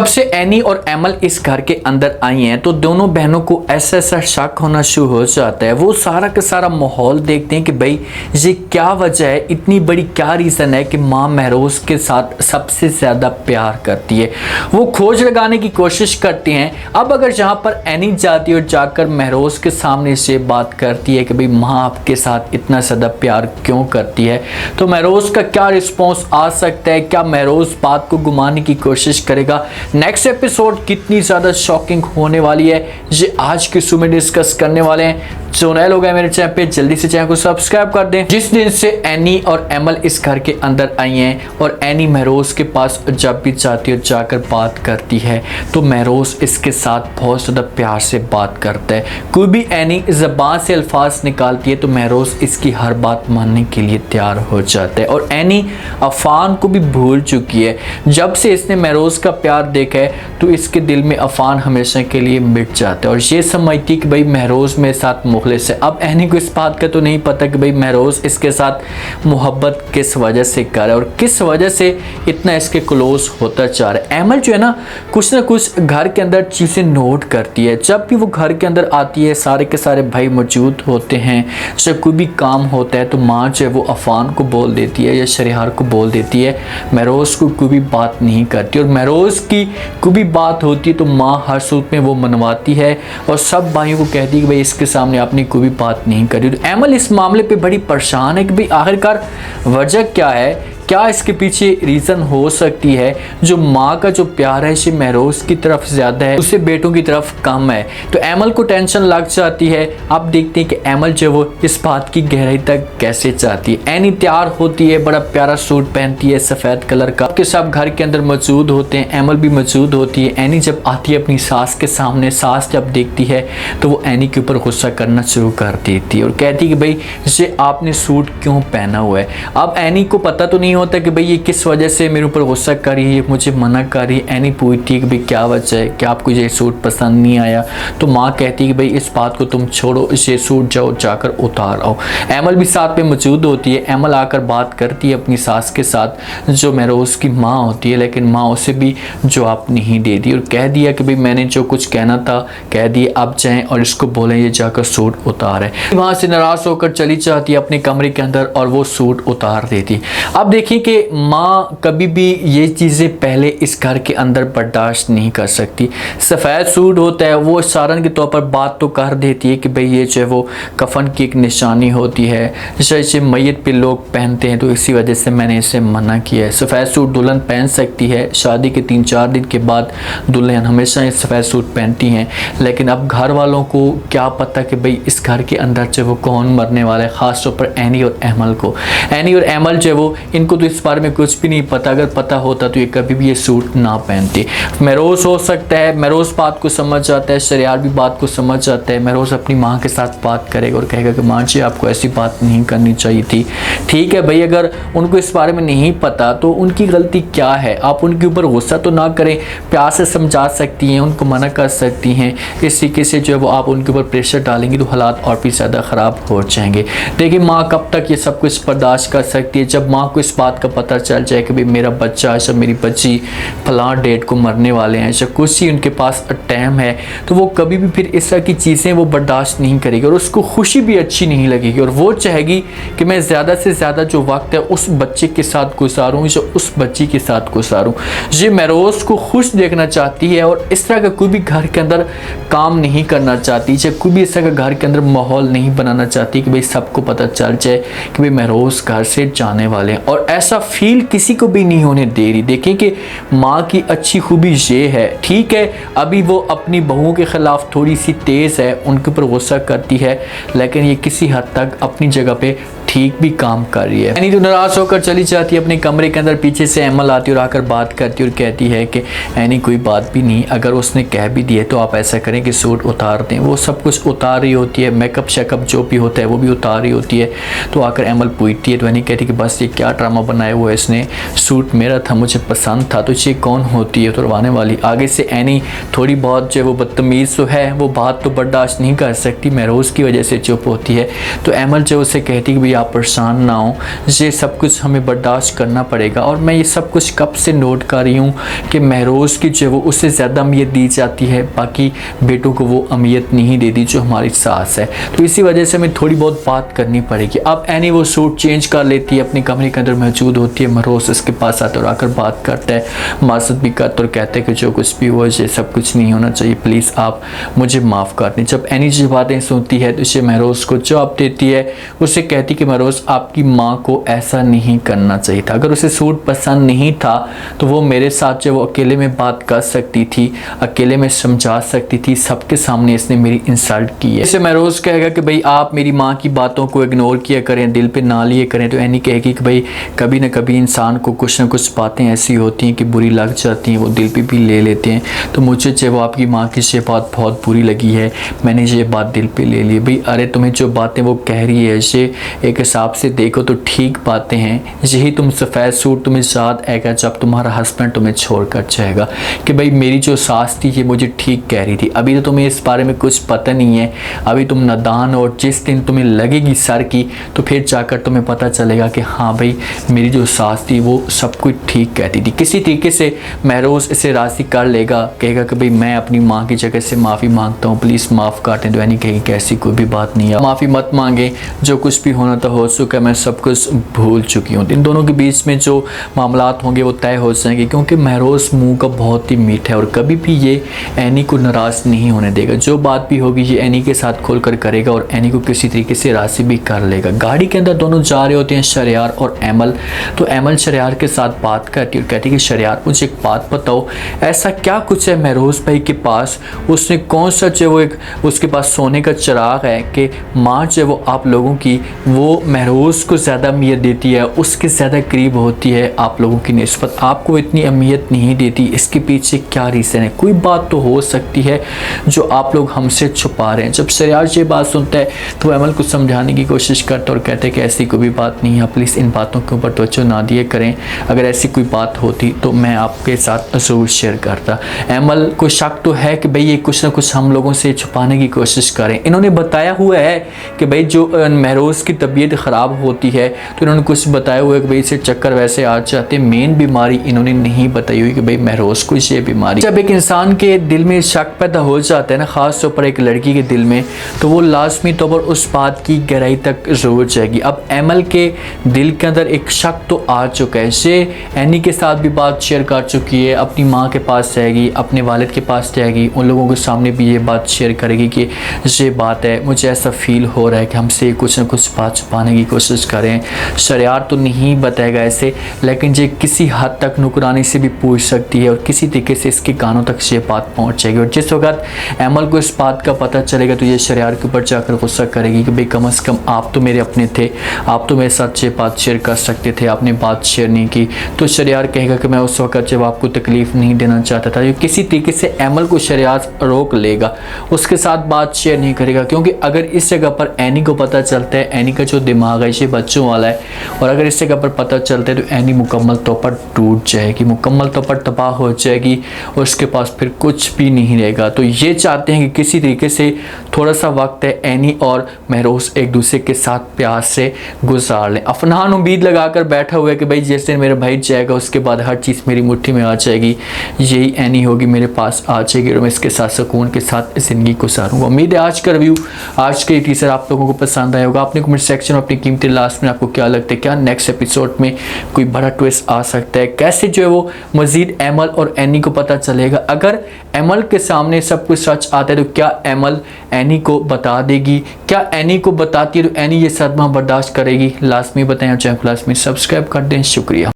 जब से एनी और एमल इस घर के अंदर आई हैं तो दोनों बहनों को ऐसा ऐसा शक होना शुरू हो जाता है। वो सारा का सारा माहौल देखते हैं कि भाई ये क्या वजह है, इतनी बड़ी क्या रीज़न है कि माँ महरोज के साथ सबसे ज़्यादा प्यार करती है। वो खोज लगाने की कोशिश करती हैं। अब अगर जहाँ पर एनी जाती है और जाकर महरोज के सामने से बात करती है कि भाई माँ आपके साथ इतना ज़्यादा प्यार क्यों करती है, तो महरोज का क्या रिस्पॉन्स आ सकता है, क्या महरोज बात को घुमाने की कोशिश करेगा। नेक्स्ट एपिसोड कितनी ज़्यादा शॉकिंग होने वाली है ये आज के शो में डिस्कस करने वाले हैं। जो नए लोग हैं मेरे चैनल पे जल्दी से चैनल को सब्सक्राइब कर दें। जिस दिन से एनी और एमल इस घर के अंदर आई हैं और एनी महरोज के पास जब भी जाती है और जाकर बात करती है तो महरोज इसके साथ बहुत ज़्यादा प्यार से बात करता है। कोई भी एनी ज़बान से अल्फाज निकालती है तो महरोज इसकी हर बात मानने के लिए तैयार हो जाता है। और एनी अफान को भी भूल चुकी है। जब से इसने महरोज का प्यार देखा है तो इसके दिल में अफान हमेशा के लिए मिट जाता है और ये समझती कि भाई महरोज मेरे साथ मुखलिस है। अब एनी को इस बात का तो नहीं पता कि भाई महरोज इसके साथ मोहब्बत किस वजह से कर रहा है और किस वजह से इतना इसके क्लोज होता जा रहा है। एमल जो है ना कुछ घर के अंदर चीज़ें नोट करती है। जब भी वो घर के अंदर आती है सारे के सारे भाई मौजूद होते हैं। जब कोई भी काम होता है तो माँ जो है वो अफान को बोल देती है या शरिहार को बोल देती है, महरोज को कोई भी बात नहीं करती। और महरोज की कोई भी बात होती है तो माँ हर सूरत में वो मनवाती है और सब भाइयों को कहती है कि भाई इसके सामने आपने कोई भी बात नहीं करी। तो एमल इस मामले पे बड़ी परेशान है कि भाई आखिरकार वजह क्या है, क्या इसके पीछे रीज़न हो सकती है। जो माँ का जो प्यार है इसे महरोज की तरफ ज़्यादा है, उसे बेटों की तरफ कम है। तो एमल को टेंशन लग जाती है। अब देखते हैं कि एमल जो वो इस बात की गहराई तक कैसे जाती है। एनी तैयार होती है, बड़ा प्यारा सूट पहनती है सफ़ेद कलर का, कि सब घर के अंदर मौजूद होते हैं। एमल भी मौजूद होती है। एनी जब आती है अपनी सास के सामने, सास जब देखती है तो वो एनी के ऊपर गुस्सा करना शुरू कर देती है और कहती है कि भाई ये आपने सूट क्यों पहना हुआ है। अब एनी को पता तो नहीं होता कि भाई ये किस वजह से मेरे ऊपर गुस्सा कर रही है, मुझे मना कर रही है। एनी पूछती है कि भाई क्या वजह है, क्या आपको ये सूट पसंद नहीं आया। तो माँ कहती है कि भाई इस बात को तुम छोड़ो, ये सूट जाओ जाकर उतार आओ। एमल भी साथ में मौजूद होती है। एमल आकर बात करती है अपनी सास के साथ जो महरोज की माँ होती है, लेकिन माँ उसे भी जवाब नहीं देती और कह दिया कि भाई मैंने जो कुछ कहना था कह दिए, अब जाएँ और इसको बोलें ये जाकर सूट उतारे। वहाँ से नाराज़ होकर चली जाती है अपने कमरे के अंदर और वो सूट उतार देती। अब देखिए कि माँ कभी भी ये चीज़ें पहले इस घर के अंदर बर्दाश्त नहीं कर सकती। सफ़ेद सूट होता है, वो इशारन के तौर पर बात तो कर देती है कि भाई ये जो है वो कफन की एक निशानी होती है, जैसे मैयत पे लोग पहनते हैं, तो इसी वजह से मैंने इसे मना किया है। सफ़ेद सूट दुल्हन पहन सकती है, शादी के 3-4 दिन के बाद दुल्हन हमेशा ये सफ़ेद सूट पहनती हैं। लेकिन अब घर वालों को क्या पता कि भाई इस घर के अंदर जो वो कौन मरने वाला है, ख़ास तौर पर एनी और एमल को। एनी और एमल जो है वो इनको तो इस बारे में कुछ भी नहीं पता। अगर पता होता तो ये कभी भी ये सूट ना पहनते। महरोज हो सकता है, महरोज बात को समझ जाता है, शरियार भी बात को समझ जाता है। महरोज अपनी माँ के साथ बात करेगा और कहेगा कि माँ जी आपको ऐसी बात नहीं करनी चाहिए थी। ठीक है भाई, अगर उनको इस बारे में नहीं पता तो उनकी गलती क्या है, आप उनके ऊपर गुस्सा तो ना करें, प्यार से समझा सकती हैं, उनको मना कर सकती हैं। इस तरीके से जो है वो आप उनके ऊपर प्रेशर डालेंगे तो हालात और भी ज़्यादा ख़राब हो जाएंगे। देखिए माँ कब तक ये सब कुछ बर्दाश्त कर सकती है। जब माँ को इस बात का पता चल जाए कि भाई मेरा बच्चा या मेरी बच्ची फलां डेट को मरने वाले हैं, या कुछ ही उनके पास टाइम है, तो वो कभी भी फिर इस तरह की चीज़ें वो बर्दाश्त नहीं करेगी और उसको खुशी भी अच्छी नहीं लगेगी और वो चाहेगी कि मैं ज़्यादा से ज़्यादा जो वक्त है उस बच्चे के साथ गुजारूँ, जो उस बच्ची के साथ गुजारूँ। ये महरोज को खुश देखना चाहती है और इस तरह का कोई भी घर के अंदर काम नहीं करना चाहती, या कोई भी इस तरह का घर के अंदर माहौल नहीं बनाना चाहती कि भाई सबको पता चल जाए कि भाई महरोज घर से जाने वाले हैं। और ऐसा फील किसी को भी नहीं होने दे रही। देखें कि माँ की अच्छी खूबी ये है, ठीक है अभी वो अपनी बहुओं के ख़िलाफ़ थोड़ी सी तेज़ है, उनके ऊपर गुस्सा करती है, लेकिन ये किसी हद तक अपनी जगह पे ठीक भी काम कर रही है। एनी तो नाराज़ होकर चली जाती है अपने कमरे के अंदर। पीछे से एमल आती है और आकर बात करती है और कहती है कि एनी कोई बात भी नहीं, अगर उसने कह भी दिया तो आप ऐसा करें कि सूट उतार दें। वो सब कुछ उतार रही होती है, मेकअप शेकअप जो भी होता है वो भी उतार रही होती है। तो आकर एमल पूछती है तो एनी कहती है कि बस ये क्या ड्रामा बनाया हुआ है इसने, सूट मेरा था, मुझे पसंद था, तो ये कौन होती है तुड़वाने वाली। आगे से एनी थोड़ी बहुत जो वो बदतमीज़ तो है, वो बात तो बर्दाश्त नहीं कर सकती, महरोज की वजह से चुप होती है। तो एमल जो उसे कहती है कि भाई आप परेशान ना हो, ये सब कुछ हमें बर्दाश्त करना पड़ेगा। और मैं ये सब कुछ कब से नोट कर रही हूँ कि महरोज़ की जो वो उससे ज़्यादा अहमियत दी जाती है, बाकी बेटों को वो अहमियत नहीं देती जो हमारी सास है। तो इसी वजह से हमें थोड़ी बहुत बात करनी पड़ेगी। अब एनी वो सूट चेंज कर लेती है, अपने कमरे के अंदर मौजूद होती है, महरोज़ इसके पास आकर आकर बात करता है, मासूद भी करता और कहते हैं कि जो कुछ भी हुआ ये सब कुछ नहीं होना चाहिए, प्लीज़ आप मुझे माफ़ कर दें। जब एनी जी बातें सुनती है तो इसे महरोज़ को जवाब देती है, उसे कहती कि महरोज़ आपकी माँ को ऐसा नहीं करना चाहिए था, अगर उसे सूट पसंद नहीं था तो वो मेरे साथ जो वो अकेले में बात कर सकती थी, अकेले में समझा सकती थी, सबके सामने इसने मेरी इंसल्ट की है। इसे महरोज़ कहेगा कि भाई आप मेरी माँ की बातों को इग्नोर किया करें, दिल पे ना लिए करें। तो एनी कहेगी कि भाई कभी ना कभी इंसान को कुछ ना कुछ बातें ऐसी होती हैं कि बुरी लग जाती हैं, वो दिल पे भी ले लेते हैं। तो मुझे जो आपकी माँ की ये बात बहुत बुरी लगी है, मैंने ये बात दिल पे ले ली। भाई अरे तुम्हें जो बातें वो कह रही है ये एक हिसाब से देखो तो ठीक बातें हैं। यही तुम सफ़ेद सूट तुम्हें याद आएगा जब तुम्हारा हस्बैंड तुम्हें छोड़ कर जाएगा कि भाई मेरी जो सास थी ये मुझे ठीक कह रही थी। अभी तो तुम्हें इस बारे में कुछ पता नहीं है, अभी तुम नादान, और जिस दिन तुम्हें लगेगी सर की तो फिर जाकर तुम्हें पता चलेगा कि हाँ भाई मेरी जो सास थी वो सब कुछ ठीक कहती थी। किसी तरीके से महरोज़ इसे राज़ी कर लेगा, कहेगा कि भाई मैं अपनी माँ की जगह से माफ़ी मांगता हूँ, प्लीज़ माफ़ कर दें। तो यानी कहेगी कि ऐसी कोई भी बात नहीं है, माफ़ी मत मांगे, जो कुछ भी होना था हो चुका है, मैं सब कुछ भूल चुकी हूँ। इन दोनों के बीच में जो मामलात होंगे वो तय हो जाएंगे, क्योंकि महरोज़ मुँह का बहुत ही मीठा है और कभी भी ये एनी को नाराज़ नहीं होने देगा। जो बात भी होगी ये एनी के साथ खोल कर करेगा और एनी को किसी तरीके से राज़ी भी कर लेगा। गाड़ी के अंदर दोनों जा रहे होते हैं, शरियार और एमल। तो एमल शरियार के साथ बात करती है और कहती है कि शरियार मुझे एक बात बताओ, ऐसा क्या कुछ है महरोज़ भाई के पास, उसने कौन सा जो वो एक उसके पास सोने का चिराग है कि माँ जो वो आप लोगों की वो महरोज़ को ज़्यादा अहमियत देती है, उसके ज़्यादा करीब होती है आप लोगों की निस्बत, आपको इतनी अहमियत नहीं देती। इसके पीछे क्या रीज़न है? कोई बात तो हो सकती है जो आप लोग हमसे छुपा रहे हैं। जब शरियार ये बात सुनता है तो एमल को समझाने की कोशिश करता और कहते हैं कि ऐसी कोई भी बात नहीं है, प्लीज़ इन बातों के ऊपर तवज्जो ना दिए करें, अगर ऐसी कोई बात होती तो मैं आपके साथ ज़रूर शेयर करता। एमल को शक तो है कि भाई ये कुछ ना कुछ हम लोगों से छुपाने की कोशिश करें। इन्होंने बताया हुआ है कि भाई जो महरोज़ की तबीयत ख़राब होती है तो इन्होंने कुछ बताया हुआ है कि भाई इसे चक्कर वैसे आ जाते, मेन बीमारी इन्होंने नहीं बताई हुई कि भाई महरोज़ को ये बीमारी। जब एक इंसान के दिल में शक पैदा हो जाता है ना, ख़ास तौर पर एक लड़की के दिल में, तो वो लाजमी तौर पर उस बात की गहराई तक ज़रूर जाएगी। अब एमल के दिल के अंदर एक शक तो आ चुका है, ये एनी के साथ भी बात शेयर कर चुकी है, अपनी माँ के पास जाएगी, अपने वालिद के पास जाएगी, उन लोगों के सामने भी ये बात शेयर करेगी कि ये बात है, मुझे ऐसा फ़ील हो रहा है कि हमसे कुछ ना कुछ बात छुपाने की कोशिश करें। शरियार तो नहीं बताएगा ऐसे, लेकिन ये किसी हद तक नुकरानी से भी पूछ सकती है और किसी तरीके से इसके कानों तक ये बात पहुँच जाएगी। और जिस वक्त एमल को इस बात का पता चलेगा तो ये शरियार के ऊपर जाकर गुस्सा करेगी कि भाई कम से कम आप तो मेरे अपने थे, आप तो मेरे साथ ये बात शेयर कर सकते थे, आपने बात शेयर नहीं की। तो शरियार कहेगा कि मैं उस वक्त जब आपको तकलीफ़ नहीं देना चाहता था। किसी तरीके से एमल को शरियार रोक लेगा, उसके साथ बात शेयर नहीं करेगा, क्योंकि अगर इस जगह पर एनी को पता चलता है, एनी का जो दिमाग है ये बच्चों वाला है, और अगर इस जगह पर पता चलता है तो एनी मुकम्मल तौर पर टूट जाएगी, मुकम्मल तौर पर तबाह हो जाएगी और उसके पास फिर कुछ भी नहीं रहेगा। तो ये चाहते हैं कि किसी तरीके से थोड़ा सा वक्त है एनी और महरोज़ एक दूसरे के साथ प्यार से गुजार लें। अफनान उम्मीद लगाकर बैठा हुआ है कि भाई जिस दिन मेरा भाई जाएगा उसके बाद हर चीज़ मेरी मुट्ठी में आ जाएगी, यही एनी होगी मेरे पास आ जाएगी और मैं इसके साथ सुकून के साथ ज़िंदगी गुजारूंगा। उम्मीद है आज का रिव्यू, आज के टीजर आप लोगों को पसंद आया होगा। आपने कमेंट सेक्शन में अपनी कीमती लास्ट में आपको क्या लगता है, क्या नेक्स्ट एपिसोड में कोई बड़ा ट्विस्ट आ सकता है, कैसे जो है वो मज़ीद एमल और एनी को पता चलेगा। अगर एमल के सामने सब कुछ सच आता है तो क्या एमल एनी को बता देगी, क्या एनी को बताती है तो एनी ये सदमा बर्दाश्त करेगी? लाजमी बताएं और चैनल को लाजमी सब्सक्राइब कर दें। शुक्रिया।